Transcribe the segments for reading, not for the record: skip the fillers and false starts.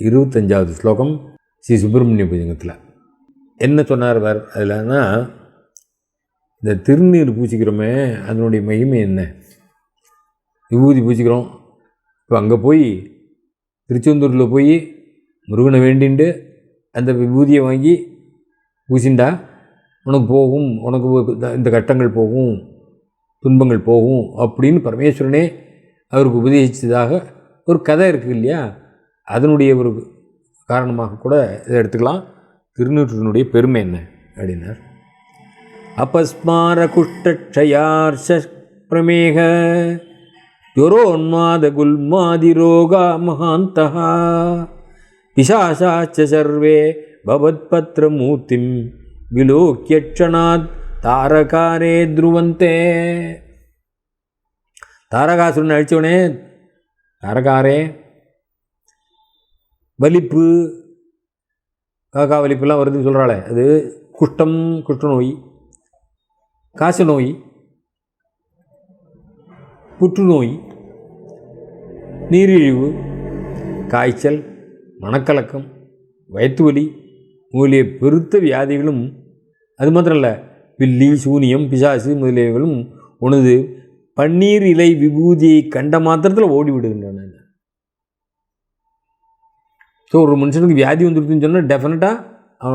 25வது ஸ்லோகம் ஸ்ரீ சுப்பிரமணிய புஜங்கத்தில். என்ன சொன்னார் வேறு அதில்னா, இந்த திருநீர் பூசிக்கிறோமே அதனுடைய மகிமை என்ன? விபூதி பூசிக்கிறோம். இப்போ அங்கே போய் திருச்செந்தூரில் போய் முருகனை வேண்டிண்டு அந்த விபூதியை வாங்கி பூசிண்டா உனக்கு போகும், உனக்கு இந்த கட்டங்கள் போகும், துன்பங்கள் போகும் அப்படின்னு பரமேஸ்வரனே அவருக்கு உபதேசித்ததாக ஒரு கதை இருக்குது இல்லையா? அதனுடைய ஒரு காரணமாக கூட இதை எடுத்துக்கலாம். திருநூற்றினுடைய பெருமை என்ன அப்படின்னார். அபஸ்மார குஷ்டக்ஷயார்ஷ பிரமேக ஜுரோன்மாத குல்மாதி ரோகா மகாந்தா பிசாசாச்ச சர்வே பவத்பத்ரமூர்த்திம் விலோக்கியக்ஷணாத் தாரகாரே துருவந்தே. தாரகாசுரன் அழித்தவனே, தாரகாரே, வலிப்பு, காக்கா வலிப்புலாம் வருதுன்னு சொல்கிறாளே, அது குஷ்டம், குஷ்டநோய், காச நோய், புற்றுநோய், நீரிழிவு, காய்ச்சல், மனக்கலக்கம், வயிற்று வலி முதலிய பெருத்த வியாதிகளும், அது மாத்திரம் இல்லை, பில்லி, சூனியம், பிசாசு முதலியவைகளும் உனது பன்னீர் இலை விபூதியை கண்ட மாத்திரத்தில் ஓடிவிடுகின்றன. ஸோ ஒரு மனுஷனுக்கு வியாதி வந்துடுதுன்னு சொன்னால் டெஃபினட்டாக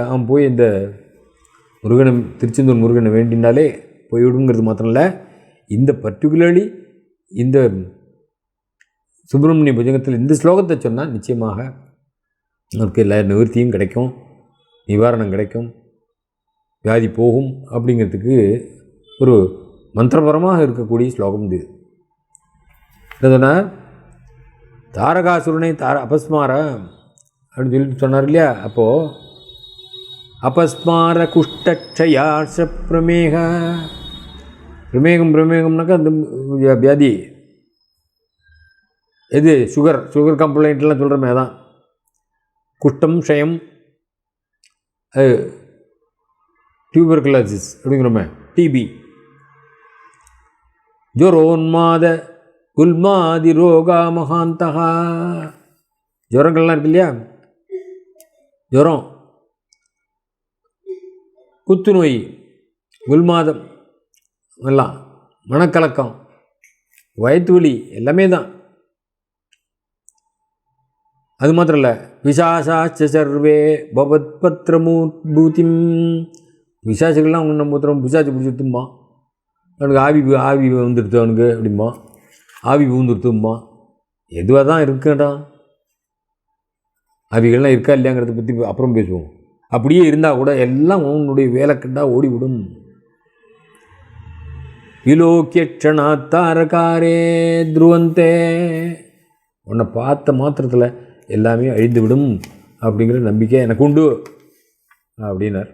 அவன் போய் இந்த முருகனை, திருச்செந்தூர் முருகனை வேண்டினாலே போய்விடுங்கிறது மாத்திரம் இல்லை, இந்த பர்டிகுலர்லி இந்த சுப்பிரமணிய புஜங்கத்தில் இந்த ஸ்லோகத்தை சொன்னால் நிச்சயமாக நமக்கு எல்லா நிவர்த்தியும் கிடைக்கும், நிவாரணம் கிடைக்கும், வியாதி போகும் அப்படிங்கிறதுக்கு ஒரு மந்திரபரமாக இருக்கக்கூடிய ஸ்லோகம் இது. என்னதுன்னா, தாரகாசுரனை அபஸ்மார அப்படின்னு சொல்லிட்டு சொன்னார் இல்லையா? அப்போது அபஸ்மார குஷ்டக்ஷயார்ஷ பிரமேக, பிரமேகம்னாக்கா அந்த வியாதி எது? சுகர் கம்ப்ளைண்ட்லாம் சொல்கிறோமே அதான். குஷ்டம், க்ஷயம், டியூபர்குலோசிஸ் அப்படிங்கிறோமே, டிபி, ஜுரோன்மாத குல்மாதி ரோகா மகாந்தகா, ஜுரங்கள்லாம் இருக்கு இல்லையா? ஜுரம், குத்துநோய், குல்மாதம் எல்லாம், மனக்கலக்கம், வயிற்று வலி எல்லாமே தான். அது மாத்திரம் இல்லை, விசாசாச்ச சர்வே பவத் பத்ரமூர்பூதிம், விசாசுகள்லாம் அவங்க நம்ம புத்திரம் பிசாச்சு பிடிச்சிட்டுமா, அவனுக்கு ஆவி வந்துடுத்து அவனுக்கு அப்படிம்பா, ஆவி பூந்துடுத்தும்பா, எதுவாக தான் இருக்குடா. ஆவிகள்லாம் இருக்கா இல்லையாங்கிறத பற்றி அப்புறம் பேசுவோம். அப்படியே இருந்தால் கூட எல்லாம் உன்னுடைய வேலை கண்டா ஓடிவிடும். விலோக்கியக்ஷணா தாரகாரே துருவந்தே, உன்னை பார்த்த மாத்திரத்தில் எல்லாமே அழிந்து விடும் அப்படிங்கிற நம்பிக்கை எனக்கு உண்டு அப்படின்னார்.